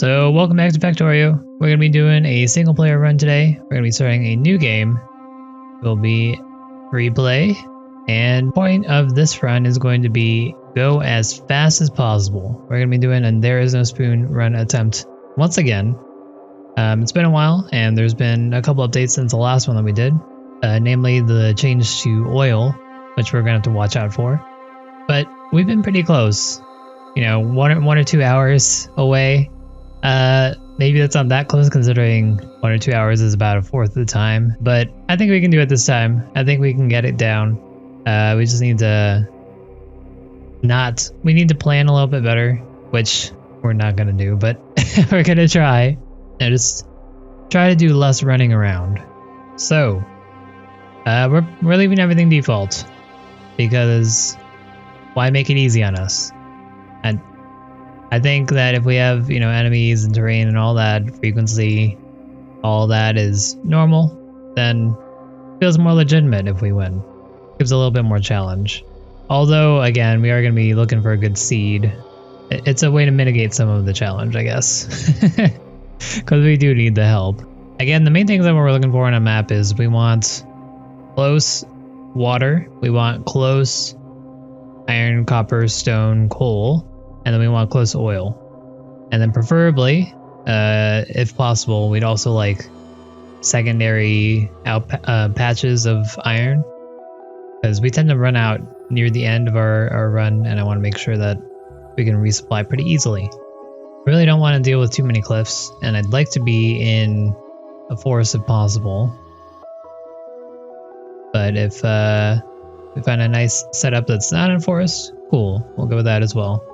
So welcome back to Factorio. We're going to be doing a single player run today. We're going to be starting a new game. It will be free play. And the point of this run is going to be go as fast as possible. We're going to be doing a There Is No Spoon run attempt once again. It's been a while and there's been a couple updates since the last one that we did. Namely the change to oil, which we're going to have to watch out for. But we've been pretty close. You know, one or 2 hours away. Maybe that's not that close considering 1 or 2 hours is about a fourth of the time, but I think we can do it this time. I think we can get it down. We just need to we need to plan a little bit better, which we're not gonna do, but we're gonna try and just try to do less running around. So, we're leaving everything default because why make it easy on us? And I think that if we have, you know, enemies and terrain and all that, frequency, all that is normal, then it feels more legitimate if we win. Gives a little bit more challenge. Although, again, we are going to be looking for a good seed. It's a way to mitigate some of the challenge, I guess. Because we do need the help. Again, the main things that we're looking for on a map is we want close water, we want close iron, copper, stone, coal, and then we want close oil. And then preferably, if possible, we'd also like secondary patches of iron, because we tend to run out near the end of our run, and I want to make sure that we can resupply pretty easily. Really don't want to deal with too many cliffs, and I'd like to be in a forest if possible. But if we find a nice setup that's not in a forest, cool, we'll go with that as well.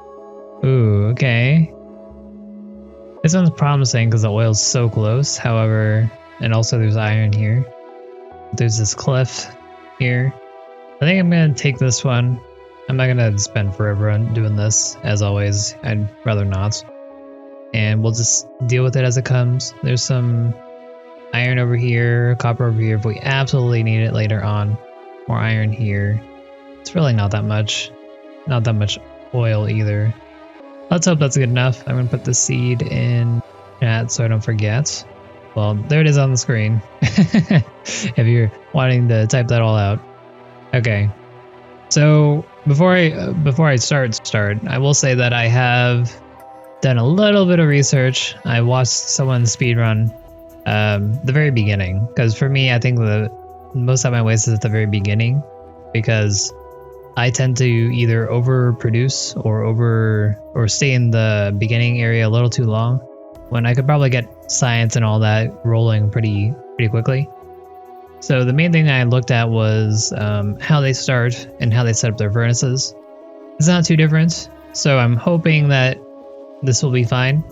Ooh, okay. This one's promising because the oil's so close, however, and also there's iron here. There's this cliff here. I think I'm gonna take this one. I'm not gonna spend forever on doing this, as always. I'd rather not. And we'll just deal with it as it comes. There's some iron over here, copper over here if we absolutely need it later on. More iron here. It's really not that much. Not that much oil either. Let's hope that's good enough. I'm gonna put the seed in chat so I don't forget. Well, there it is on the screen. If you're wanting to type that all out. Okay. So before I start, I will say that I have done a little bit of research. I watched someone speedrun the very beginning, because for me, I think the most of my waste is at the very beginning, because I tend to either overproduce or stay in the beginning area a little too long, when I could probably get science and all that rolling pretty quickly. So the main thing I looked at was how they start and how they set up their furnaces. It's not too different, so I'm hoping that this will be fine.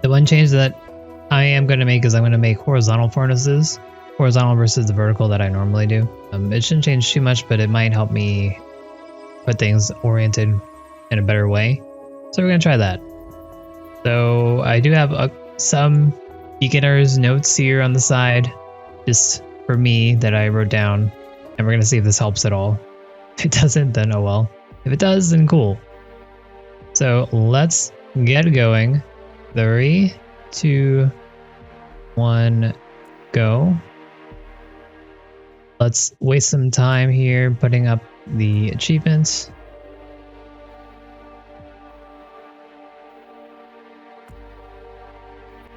The one change that I am going to make is I'm going to make horizontal furnaces, horizontal versus the vertical that I normally do. It shouldn't change too much, but it might help me put things oriented in a better way. So we're going to try that. So I do have some beginner's notes here on the side, just for me, that I wrote down. And we're going to see if this helps at all. If it doesn't, then oh well. If it does, then cool. So let's get going. 3, 2, 1, go. Let's waste some time here putting up the achievements.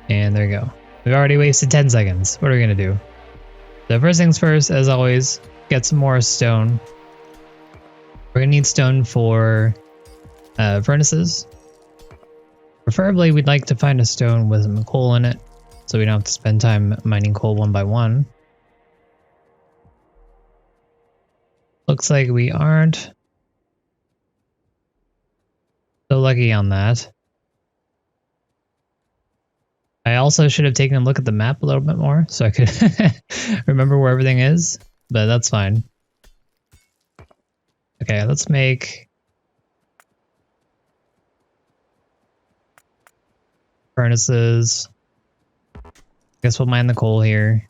And there we go. We've already wasted 10 seconds. What are we gonna do? So first things first, as always, get some more stone. We're gonna need stone for furnaces. Preferably, we'd like to find a stone with some coal in it, so we don't have to spend time mining coal one by one. Looks like we aren't so lucky on that. I also should have taken a look at the map a little bit more so I could remember where everything is, but that's fine. Okay, let's make furnaces. Guess we'll mine the coal here.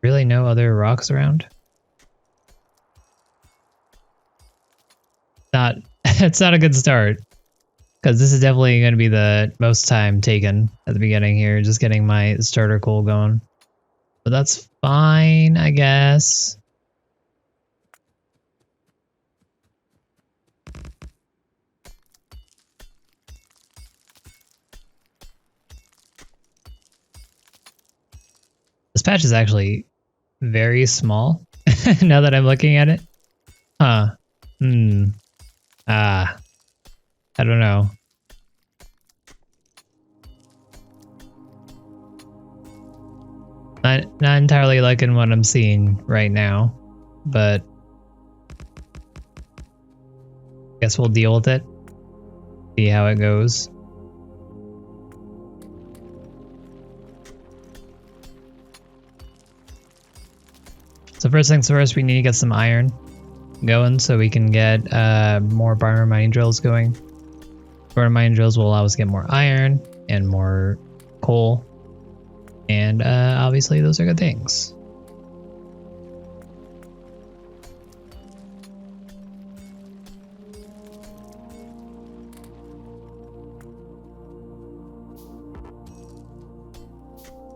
Really no other rocks around? It's not a good start. Because this is definitely going to be the most time taken at the beginning here, just getting my starter coal going. But that's fine, I guess. This patch is actually very small, now that I'm looking at it. Huh. I don't know. Not entirely liking what I'm seeing right now, but guess we'll deal with it. See how it goes. So first things first, we need to get some iron going so we can get more barter mining drills going. Barter mining drills will allow us to get more iron and more coal. And obviously those are good things.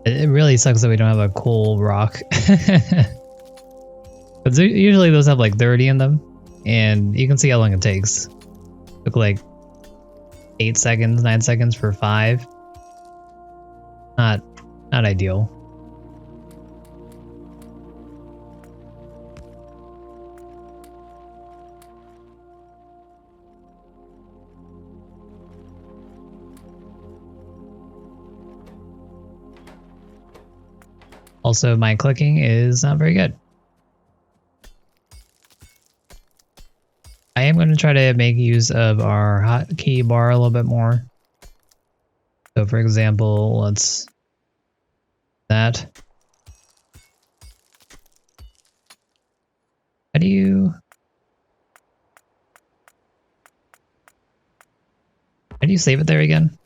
It really sucks that we don't have a coal rock. But usually those have like 30 in them, and you can see how long it takes. Took like 8 seconds, 9 seconds for 5. Not ideal. Also, my clicking is not very good. I am going to try to make use of our hotkey bar a little bit more. So for example, let's that. How do you save it there again?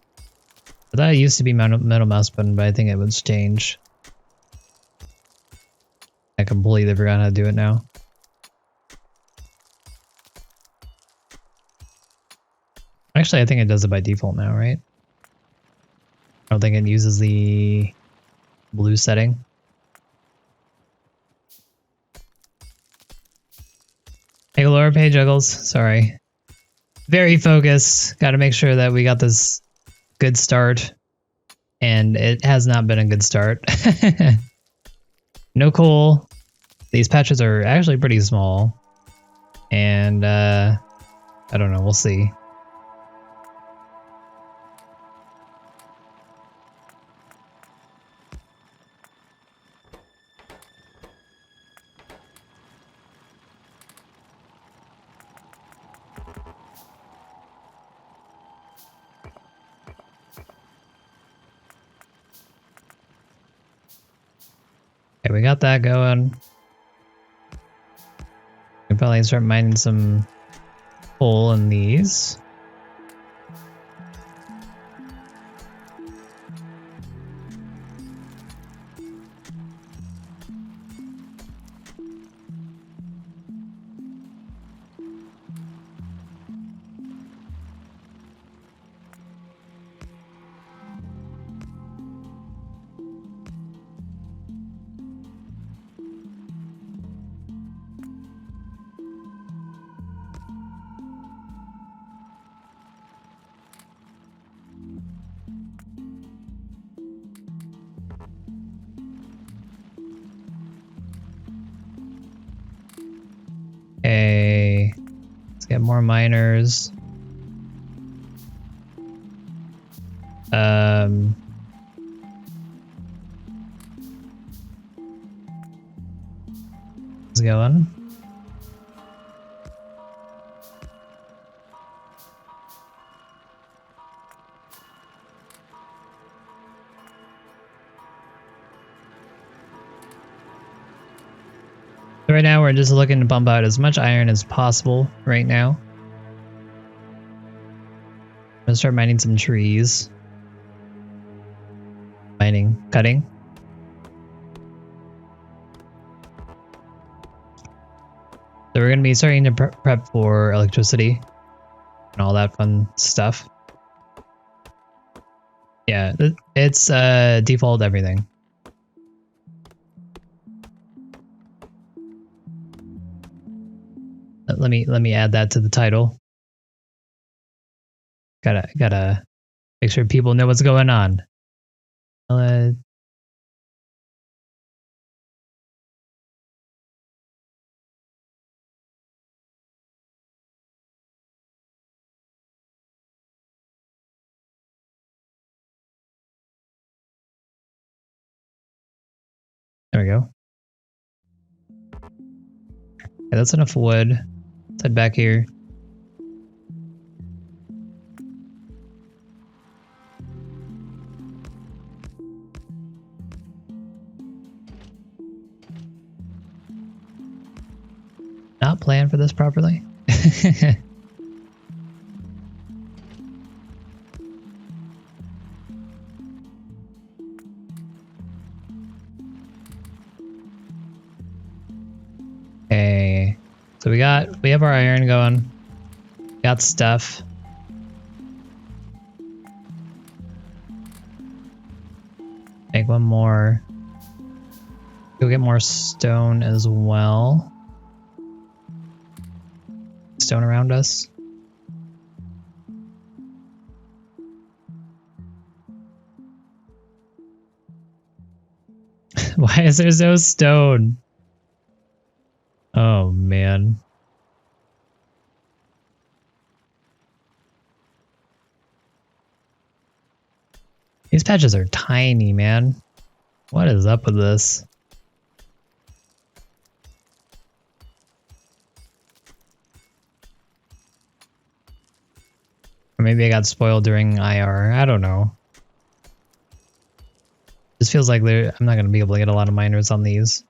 I thought it used to be middle mouse button, but I think it was changed. I completely forgot how to do it now. Actually, I think it does it by default now, right? I don't think it uses the blue setting. Hey, lower page juggles. Sorry. Very focused. Got to make sure that we got this good start. And it has not been a good start. No coal. These patches are actually pretty small. And, I don't know. We'll see. Okay, we got that going. We can probably start mining some coal in these. Okay, let's get more miners. Let's go on. So right now we're just looking to pump out as much iron as possible right now. I'm gonna start mining some trees. Cutting. So we're going to be starting to prep for electricity and all that fun stuff. Yeah, it's default everything. Let me add that to the title. Gotta make sure people know what's going on. There we go. Okay, that's enough wood. Let's head back here. Not plan for this properly. Okay, so we have our iron going. Got stuff. Make one more. Go get more stone as well. Stone around us. Why is there no stone? Oh man. These patches are tiny, man. What is up with this? Or maybe I got spoiled during IR. I don't know. This feels like I'm not going to be able to get a lot of miners on these.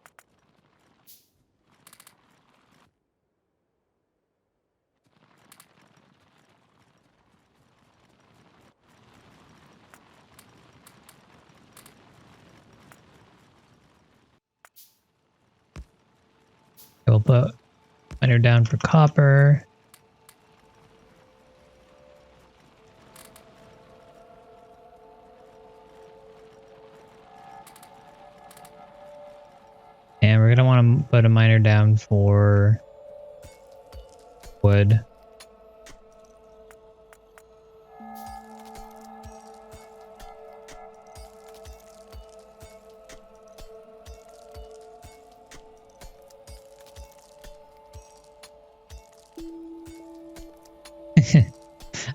We'll put miner down for copper. And we're going to want to put a miner down for wood.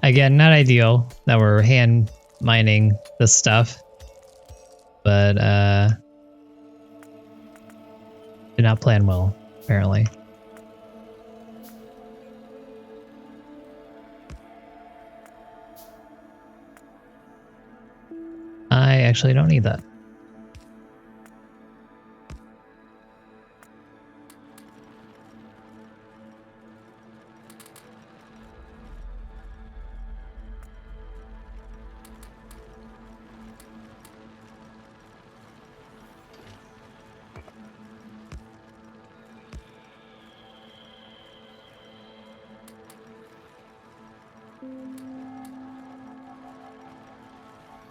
Again, not ideal that we're hand mining this stuff, but did not plan well, apparently. I actually don't need that.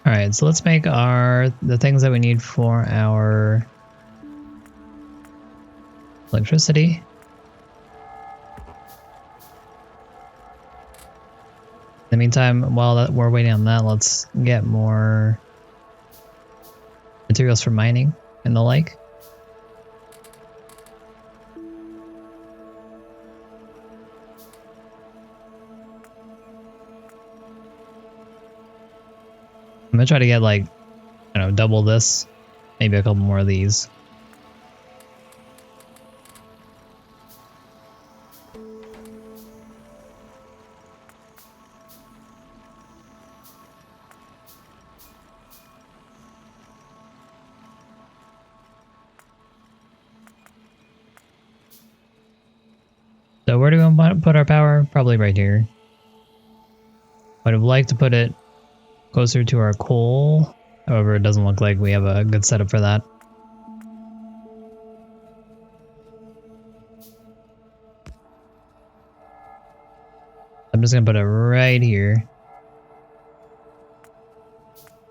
Alright, so let's make the things that we need for our electricity. In the meantime, while we're waiting on that, let's get more materials for mining and the like. I'm gonna try to get like, I don't know, double this, maybe a couple more of these. So where do we want to put our power? Probably right here. I'd have liked to put it closer to our coal. However, it doesn't look like we have a good setup for that. I'm just gonna put it right here.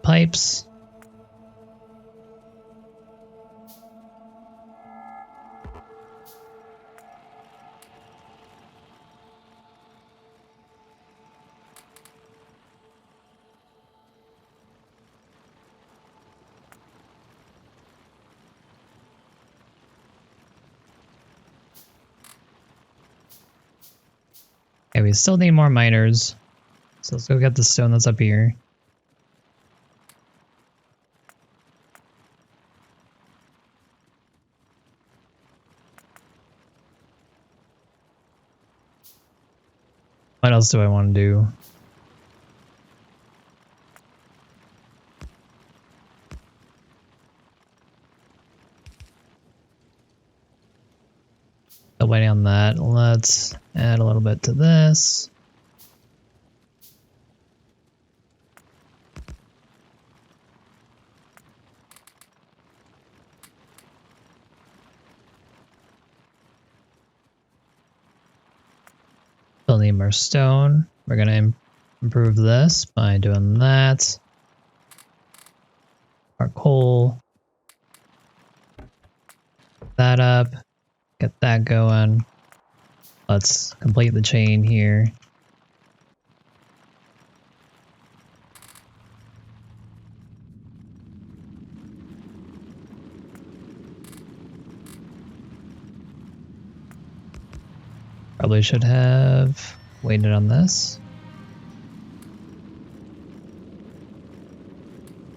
pipes. Okay, we still need more miners. So let's go get the stone that's up here. What else do I want to do? Still waiting on that. Let's add a little bit to this. Still need more stone. We're gonna improve this by doing that. Our coal. That up. Get that going. Let's complete the chain here. Probably should have waited on this.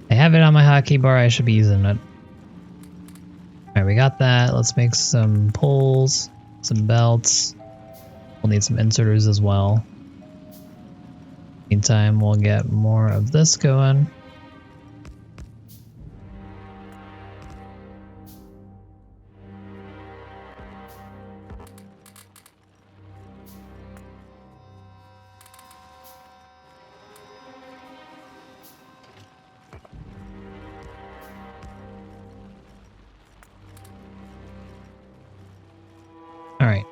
I have it on my hotkey bar, I should be using it. Alright, we got that. Let's make some poles, some belts. We'll need some inserters as well. Meantime, we'll get more of this going. Alright.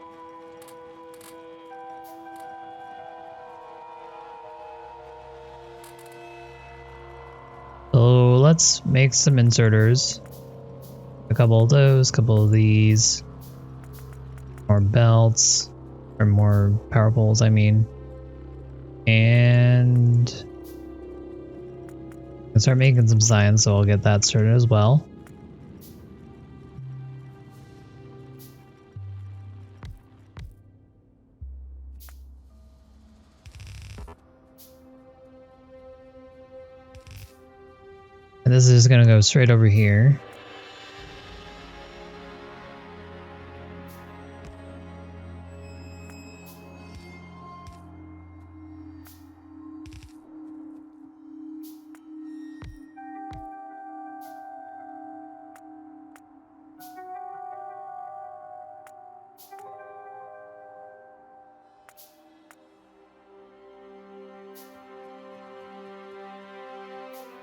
So let's make some inserters. A couple of those, a couple of these. More belts. Or more power poles, I mean. And I'll start making some signs, so I'll get that started as well. And this is gonna go straight over here.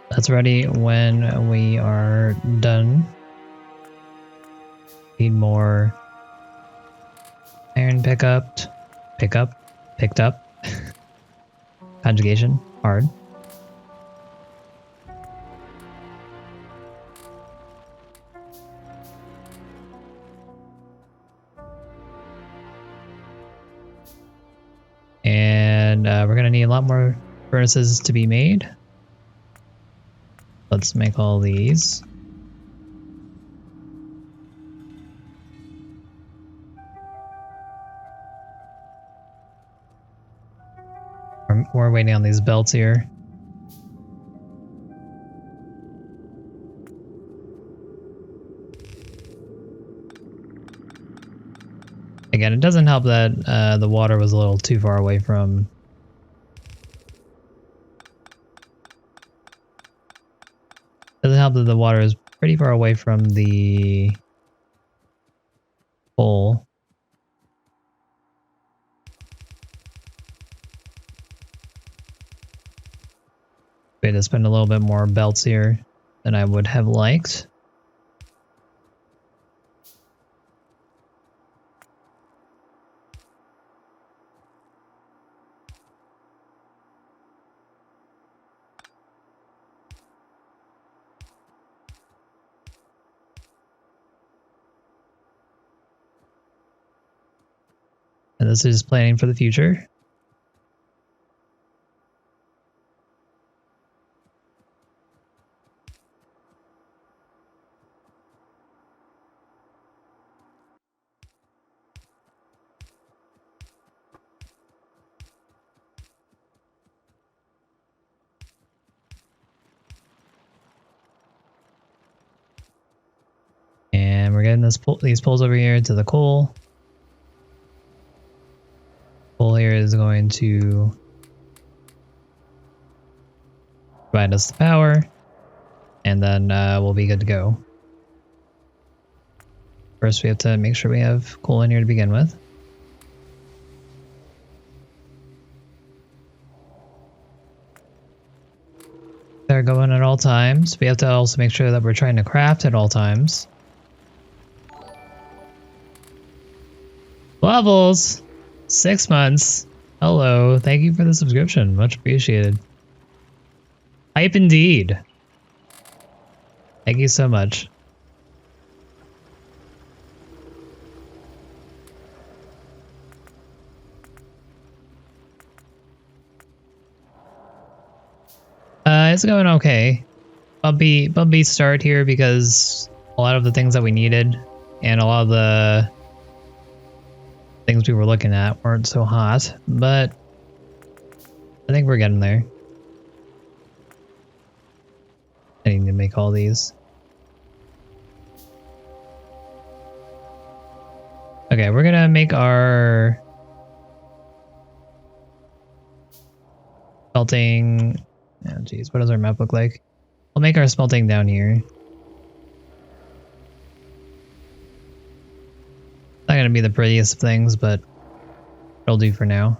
That's ready when we are done. Need more iron picked up. Conjugation, hard. And we're gonna need a lot more furnaces to be made. Let's make all these. We're waiting on these belts here. Again, it doesn't help that the water was a little too far away from... Doesn't help that the water is pretty far away from the hole. We had to spend a little bit more belts here than I would have liked. And this is planning for the future. And we're getting these poles over here to the coal. Coal here is going to provide us the power, and then we'll be good to go. First, we have to make sure we have coal in here to begin with. They're going at all times. We have to also make sure that we're trying to craft at all times. Levels! 6 months. Hello. Thank you for the subscription. Much appreciated. Hype indeed. Thank you so much. It's going okay. Bumpy start here because a lot of the things that we needed and a lot of the things we were looking at weren't so hot, but I think we're getting there. I need to make all these. Okay, we're gonna make our smelting. Oh geez, what does our map look like? We'll make our smelting down here. Not gonna be the prettiest of things, but it'll do for now.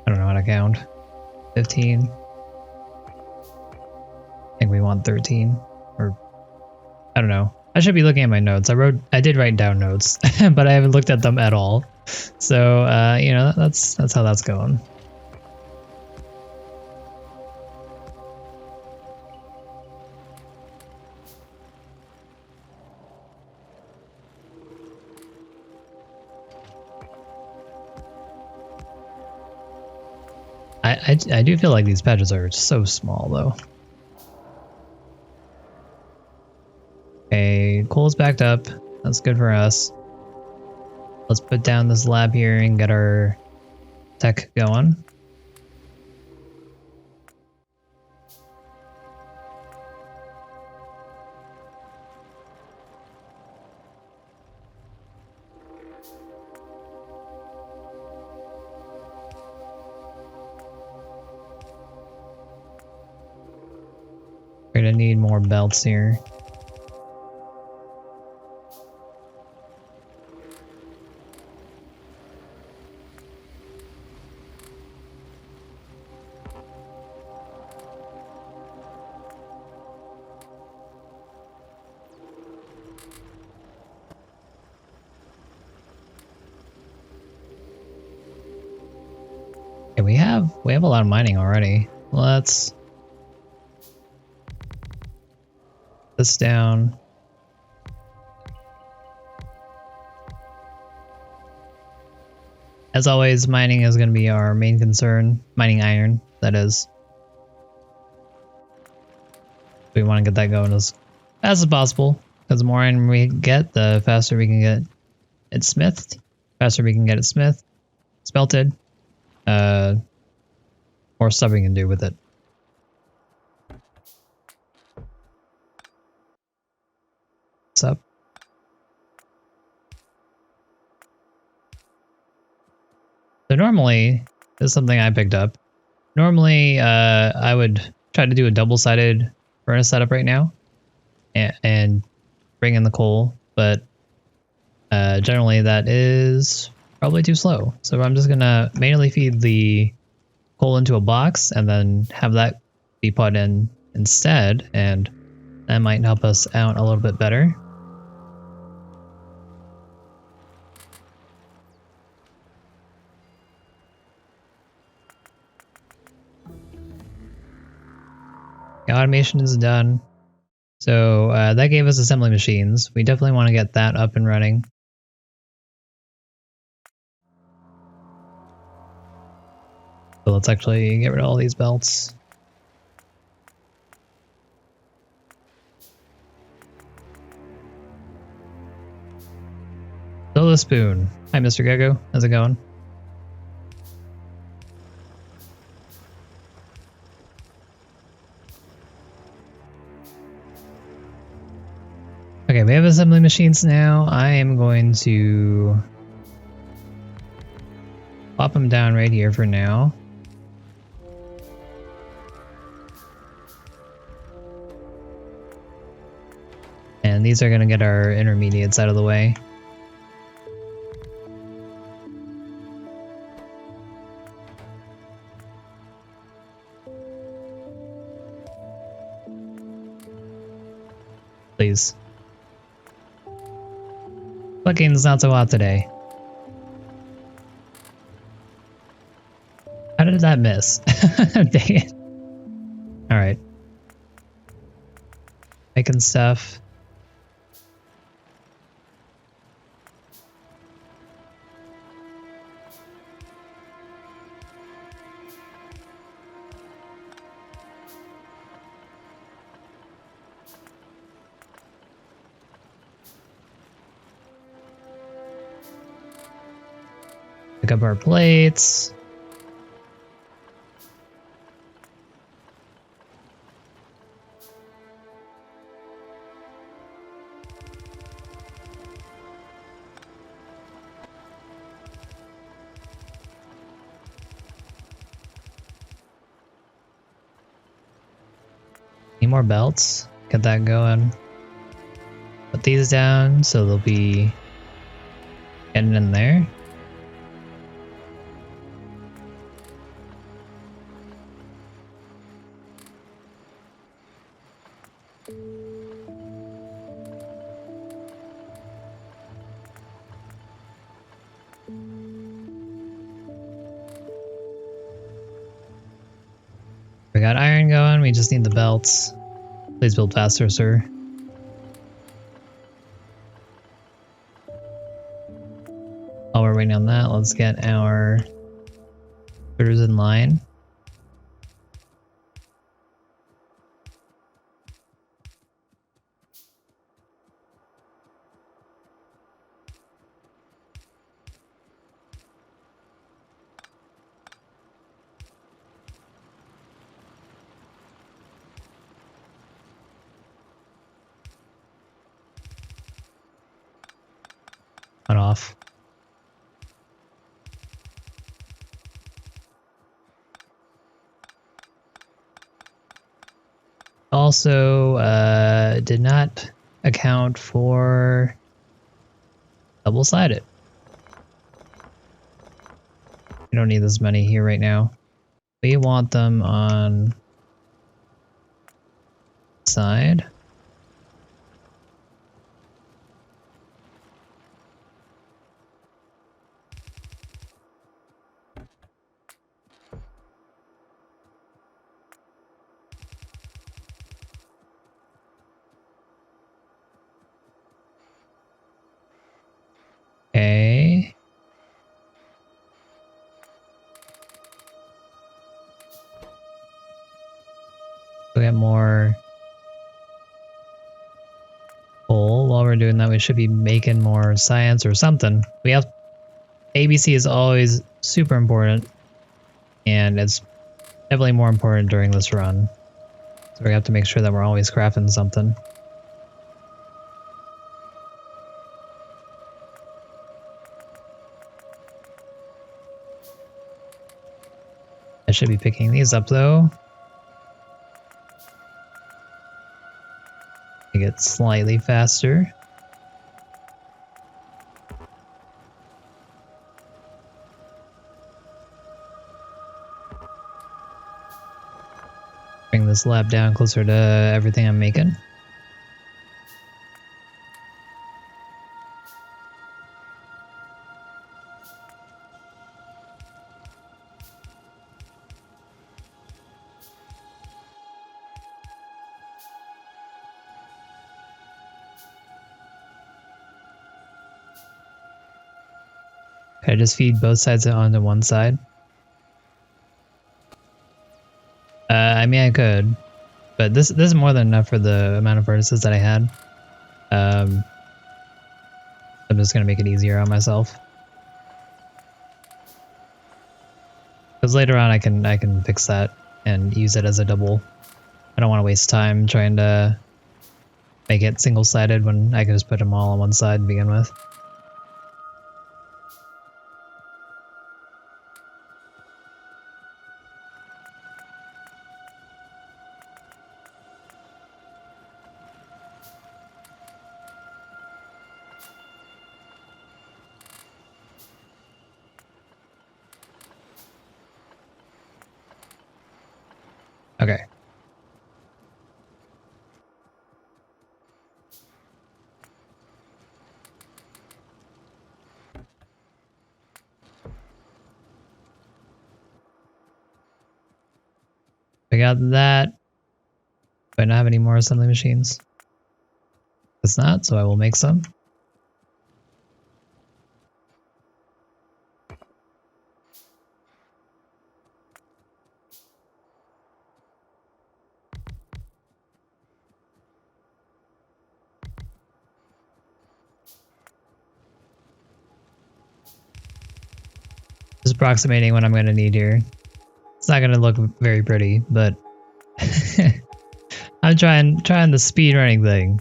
I don't know how to count. 15. I think we want 13. Or I don't know. I should be looking at my notes. I did write down notes, but I haven't looked at them at all. So you know, that's how that's going. I do feel like these patches are so small though. Okay, coal's backed up. That's good for us. Let's put down this lab here and get our tech going. We're gonna need more belts here. Okay, we have a lot of mining already. Let's this down. As always, mining is going to be our main concern. Mining iron, that is. We want to get that going as fast as possible, because the more iron we get, the faster we can get it smithed. Faster we can get it smelted. More stuff we can do with it. What's up? So normally, this is something I picked up. Normally, I would try to do a double-sided furnace setup right now and bring in the coal, but generally that is probably too slow. So I'm just gonna manually feed the coal into a box and then have that be put in instead, and that might help us out a little bit better. The automation is done. So that gave us assembly machines. We definitely want to get that up and running. So let's actually get rid of all these belts. Solo spoon. Hi, Mr. Gecko. How's it going? Okay, we have assembly machines now. I am going to pop them down right here for now. And these are going to get our intermediates out of the way. Please. Plugging's not so hot today. How did that miss? Dang it. Alright. Making stuff. Pick up our plates. Need more belts. Get that going. Put these down so they'll be getting in there. We got iron going, we just need the belts. Please build faster, sir. While we're waiting on that, let's get our critters in line. On off. Also, did not account for double-sided. We don't need this many here right now. We want them on side. Okay. We get more coal. While we're doing that, we should be making more science or something. We have ABC is always super important, and it's definitely more important during this run. So we have to make sure that we're always crafting something. I should be picking these up though. Make it slightly faster. Bring this lab down closer to everything I'm making. Should I just feed both sides onto one side? I mean, I could, but this is more than enough for the amount of furnaces that I had. I'm just gonna make it easier on myself. Because later on I can fix that and use it as a double. I don't want to waste time trying to make it single-sided when I can just put them all on one side to begin with. Okay. I got that. Do I not have any more assembly machines? It's not, so I will make some. Just approximating what I'm going to need here. It's not going to look very pretty, but I'm trying the speed running thing.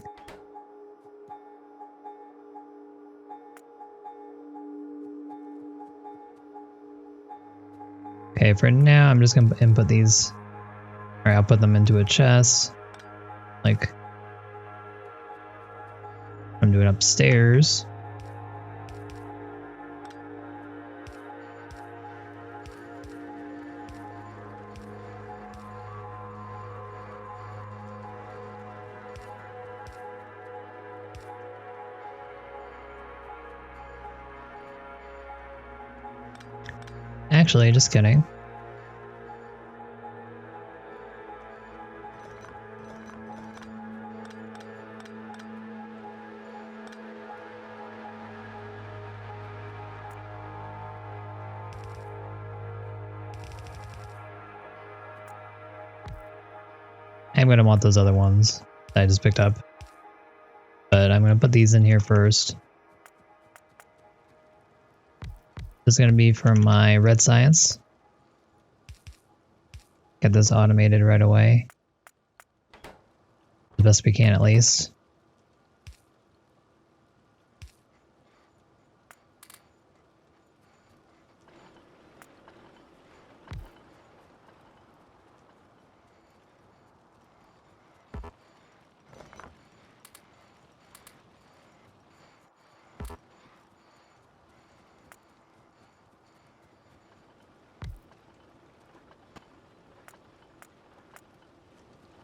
Okay, for now, I'm just going to input these. Alright, I'll put them into a chest. Like I'm doing upstairs. Actually, just kidding. I'm going to want those other ones that I just picked up. But I'm going to put these in here first. This is going to be for my red science. Get this automated right away. The best we can, at least.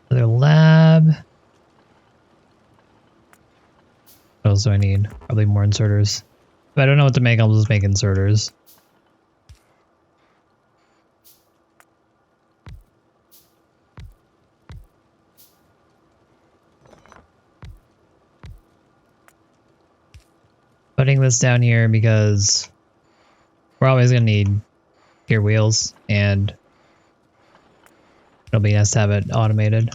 Another lab. What else do I need? Probably more inserters. If I don't know what to make, I'll just make inserters. Putting this down here because we're always going to need gear wheels, and it'll be nice to have it automated.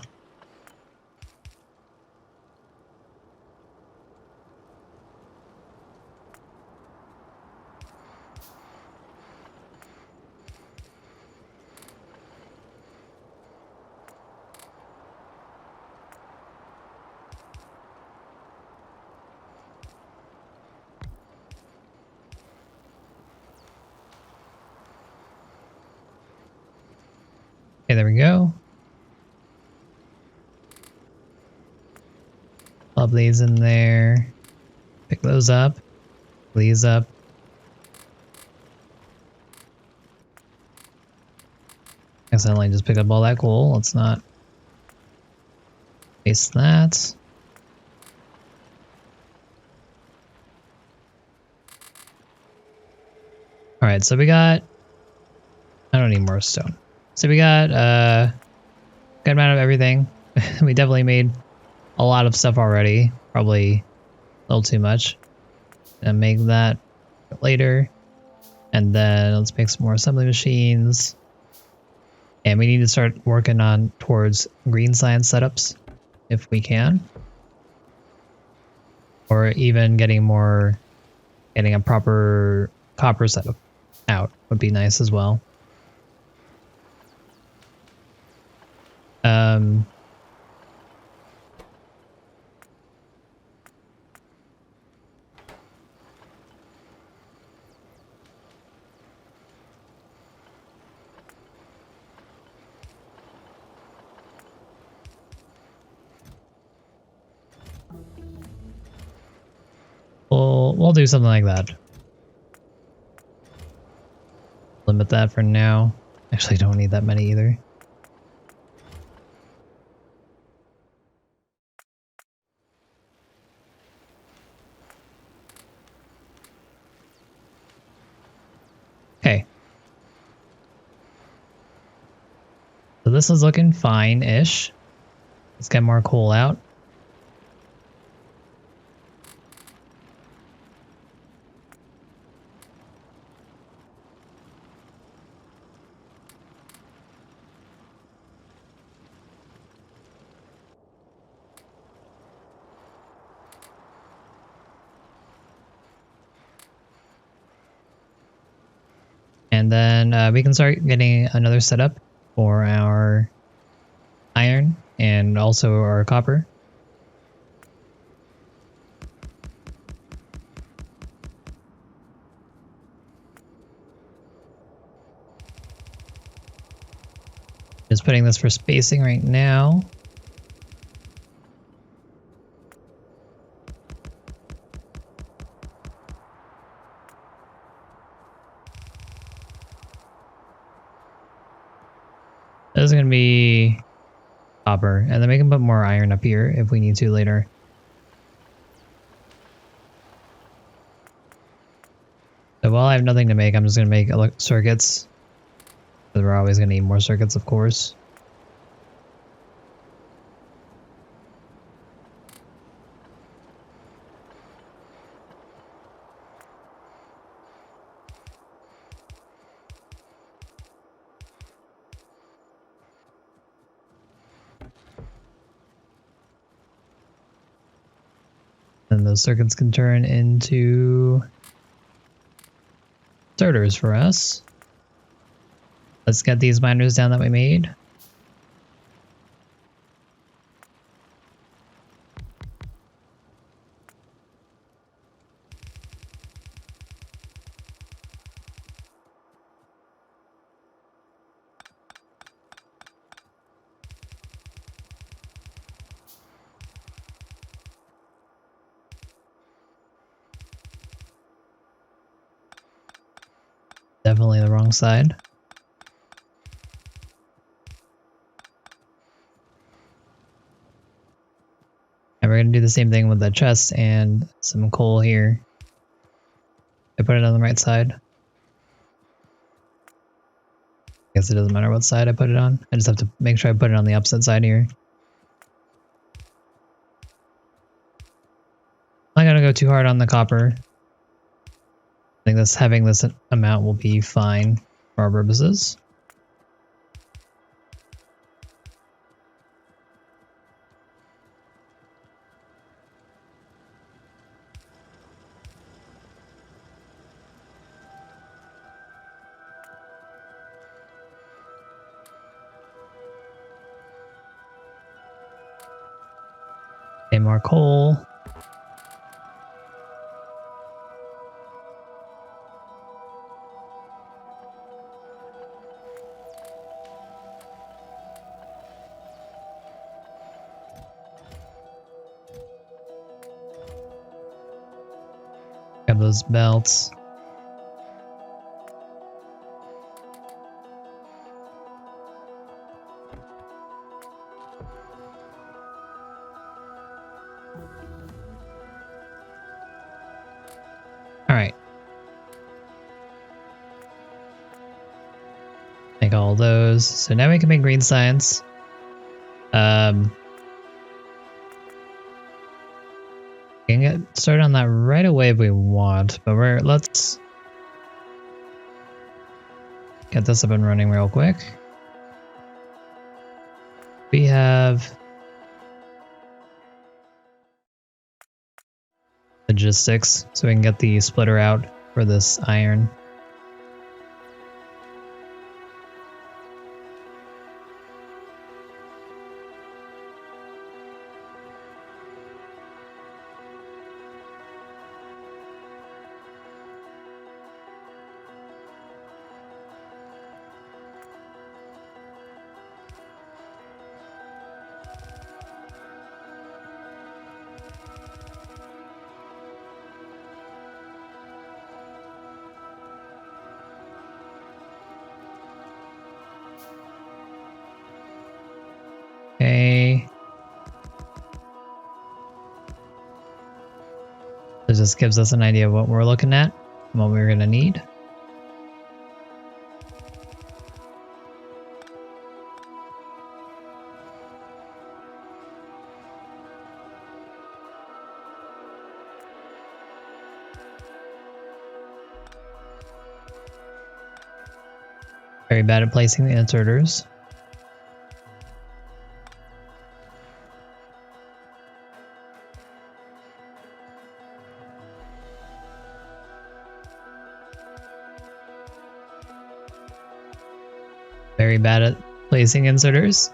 Okay, there we go. Plug these in there. Pick those up. These up. Accidentally just pick up all that coal. Let's not waste that. Alright, so we got... I don't need more stone. So we got a good amount of everything. We definitely made a lot of stuff already. Probably a little too much. And make that later. And then let's make some more assembly machines. And we need to start working on towards green science setups if we can. Or even getting a proper copper setup out would be nice as well. We'll do something like that. Limit that for now. Actually, don't need that many either. Okay. So this is looking fine-ish. Let's get more coal out. And then we can start getting another setup for our iron and also our copper. Just putting this for spacing right now. This is going to be copper, and then we can put more iron up here if we need to later. So while I have nothing to make, I'm just going to make circuits. Because we're always going to need more circuits, of course. And those circuits can turn into starters for us. Let's get these miners down that we made. Definitely the wrong side. And we're going to do the same thing with the chest and some coal here. I put it on the right side. I guess it doesn't matter what side I put it on. I just have to make sure I put it on the opposite side here. I'm not going to go too hard on the copper. I think having this amount will be fine for our purposes. Okay, more coal. Grab those belts. Alright. Make all those. So now we can make green science. We can get started on that right away if we want, but let's get this up and running real quick. We have logistics, so we can get the splitter out for this iron. Okay. This just gives us an idea of what we're looking at and what we're going to need. Very bad at placing the inserters. Very bad at placing inserters.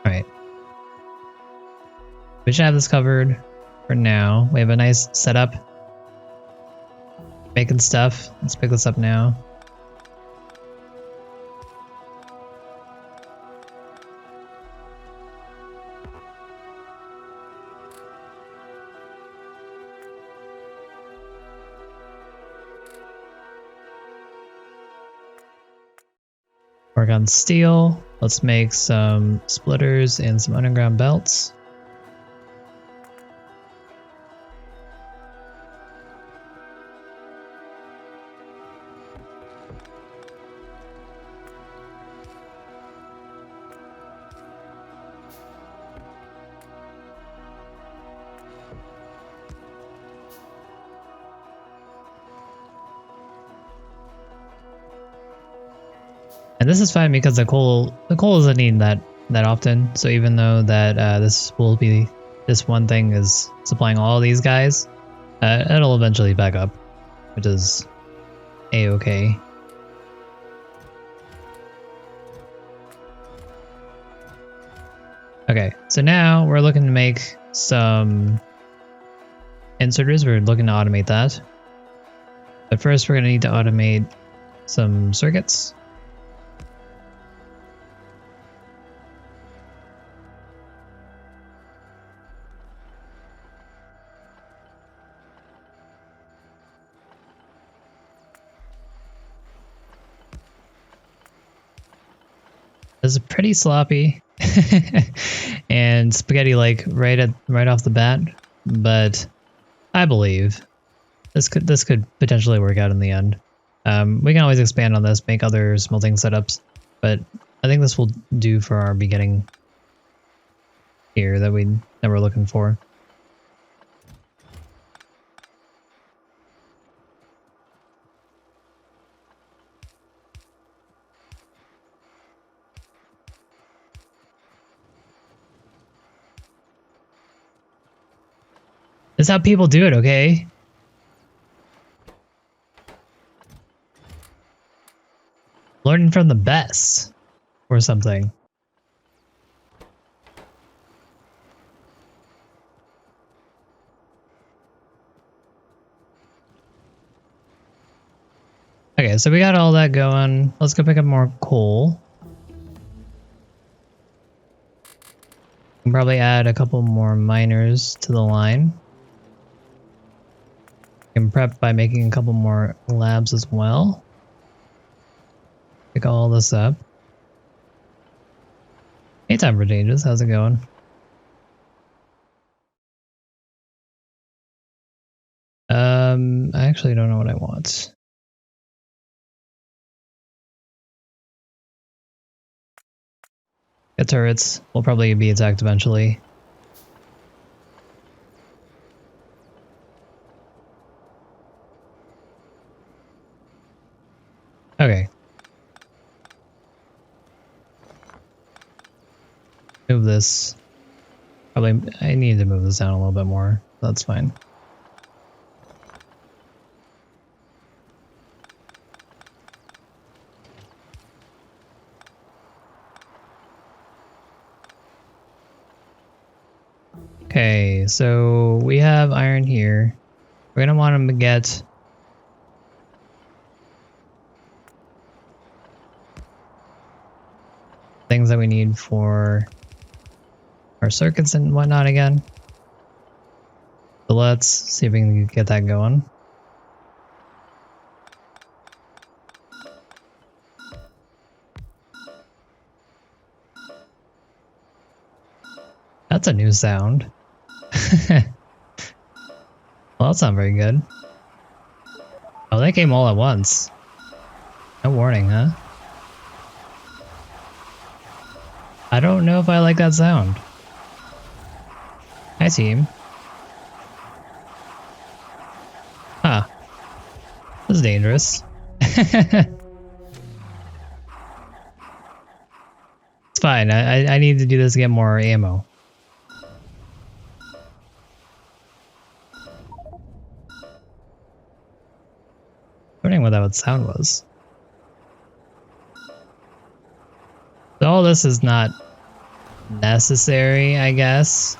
Alright. We should have this covered for now. We have a nice setup. Making stuff. Let's pick this up now. Work on steel. Let's make some splitters and some underground belts. And this is fine because the coal isn't needed that often. So even though that this one thing is supplying all these guys, it'll eventually back up, which is a-okay. Okay, so now we're looking to make some inserters. We're looking to automate that. But first we're going to need to automate some circuits. This is pretty sloppy and spaghetti-like right off the bat, but I believe this could potentially work out in the end. We can always expand on this, make other smelting setups, but I think this will do for our beginning here that we're looking for. This is how people do it, okay? Learning from the best or something. Okay, so we got all that going. Let's go pick up more coal. We can probably add a couple more miners to the line. We can prep by making a couple more labs as well. Pick all this up. Hey, time for changes. How's it going? I actually don't know what I want. The turrets will probably be attacked eventually. Okay. Move this. Probably, I need to move this down a little bit more. That's fine. Okay, so we have iron here. We're gonna want to get things that we need for our circuits and whatnot again. So let's see if we can get that going. That's a new sound. Well, that's not very good. Oh, they came all at once. No warning, huh? I don't know if I like that sound. Hi, team. Huh. This is dangerous. It's fine. I need to do this to get more ammo. Wondering what that sound was. So all this is not necessary, I guess.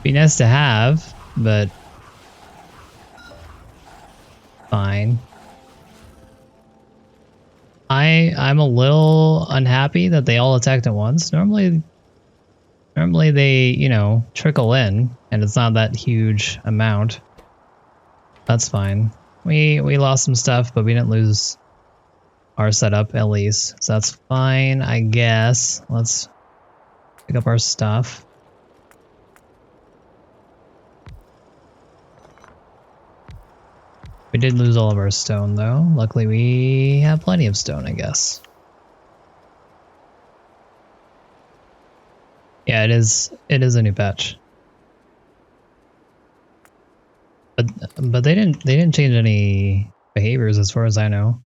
Be nice to have, but fine. I'm a little unhappy that they all attacked at once. Normally they, you know, trickle in and it's not that huge amount. That's fine. We lost some stuff, but we didn't lose our setup at least. So that's fine, I guess. Let's pick up our stuff. We did lose all of our stone though. Luckily we have plenty of stone, I guess. Yeah, it is a new patch. But they didn't change any behaviors as far as I know.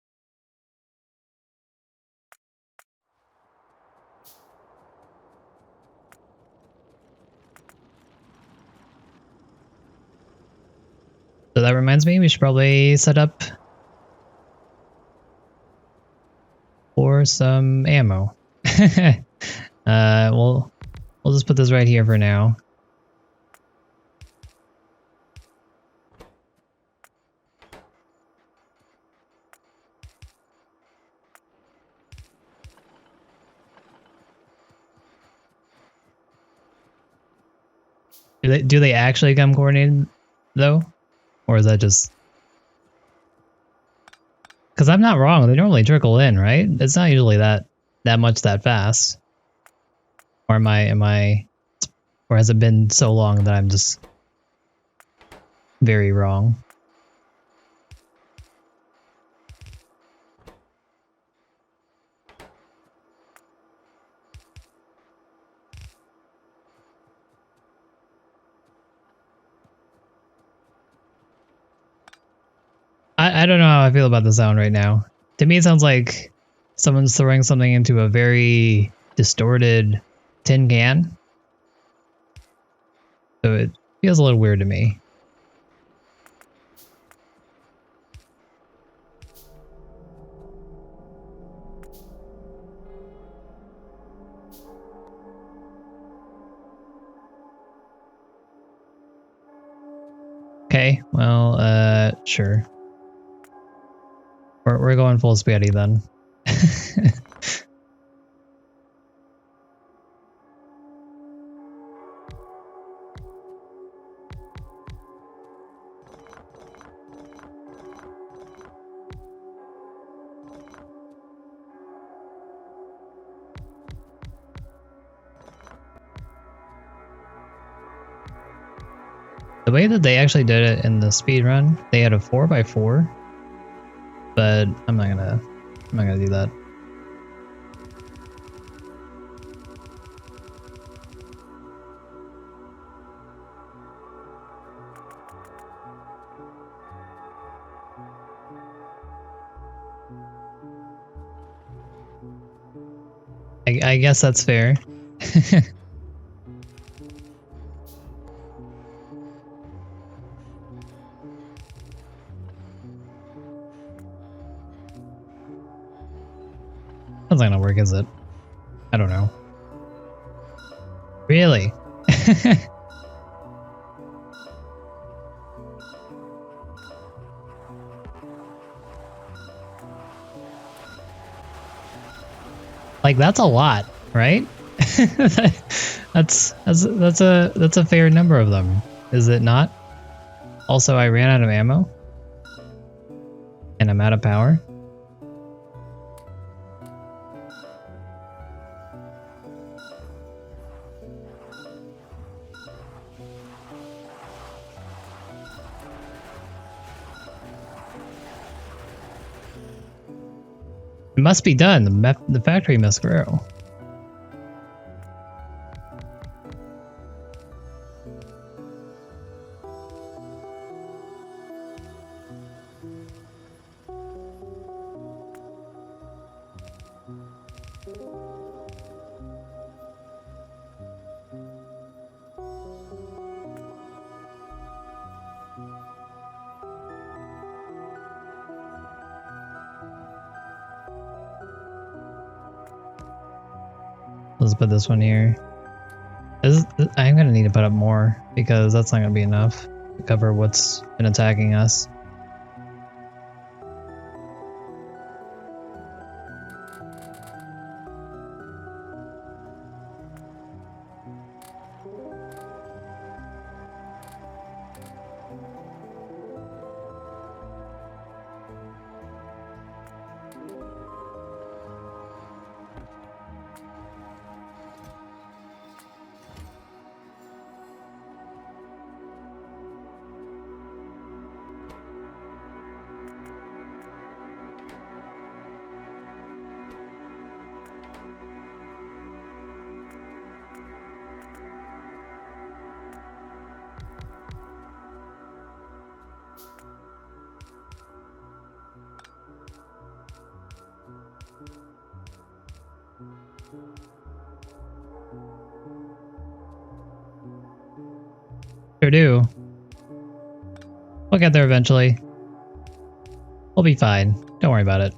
So that reminds me, we should probably set up for some ammo. We'll just put this right here for now. Do they actually come coordinated though? Or is that just... Because I'm not wrong, they normally trickle in, right? It's not usually that much that fast. Or am I or has it been so long that I'm just very wrong? I don't know how I feel about the sound right now. To me it sounds like someone's throwing something into a very distorted tin can. So it feels a little weird to me. Okay, well, sure. We're going full speedy then. The way that they actually did it in the speed run, they had a 4x4, but I'm not gonna do that. I guess that's fair. That's not gonna work, is it? I don't know. Really? Like, that's a lot, right? that's a fair number of them, is it not? Also, I ran out of ammo. And I'm out of power. It must be done. The factory must grow. Let's put this one here. I'm gonna need to put up more because that's not gonna be enough to cover what's been attacking us. Sure do. We'll get there eventually. We'll be fine. Don't worry about it.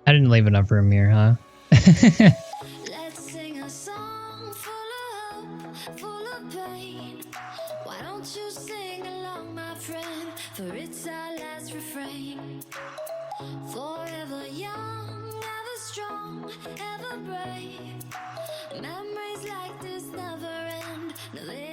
I didn't leave enough room here, huh? Let's sing a song full of hope, full of pain. Why don't you sing along, my friend? For it's our last refrain. Forever young, ever strong, ever brave. Memories like this never end. No, they